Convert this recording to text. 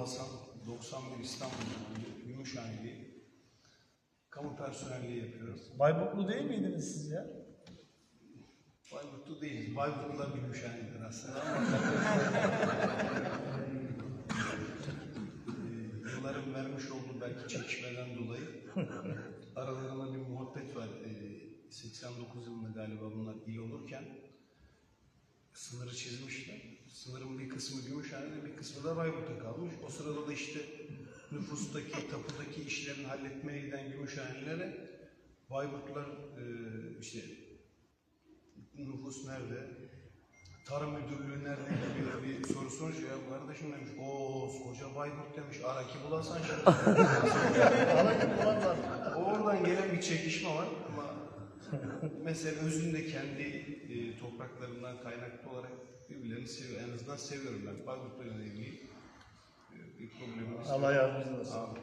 Hasan, 91 İstanbul Gümüşhaneli. Kamu personelliği yapıyorum. Bayburtlu değil miydiniz siz ya? Bayburtlu değiliz. Bayburtlular Gümüşhanelidir aslında ama yılların vermiş olduğu belki çekişmeden dolayı aralarında bir muhabbet var. 89 yılında galiba bunlar il olurken sınırı çizmişler. Sınırın bir kısmı Gümüşhane'de, bir kısmı da Bayburt'ta kalmış. O sırada da işte nüfustaki, tapudaki işlerini halletmeye giden Gümüşhanelilere Bayburtlular işte nüfus nerede, tarım müdürlüğü nerede gibi bir soru sorunca ya kardeşim demiş, koca Bayburt demiş, Araki bulasan şimdi. Araki bulanlar. Oradan gelen bir çekişme var ama mesela özünde kendi topraklarından kaynaklı olarak birbirlerini seviyor. En azından seviyorum ben. Bayburt'la ilgili bir problemimiz. Allah yardımcınız olsun.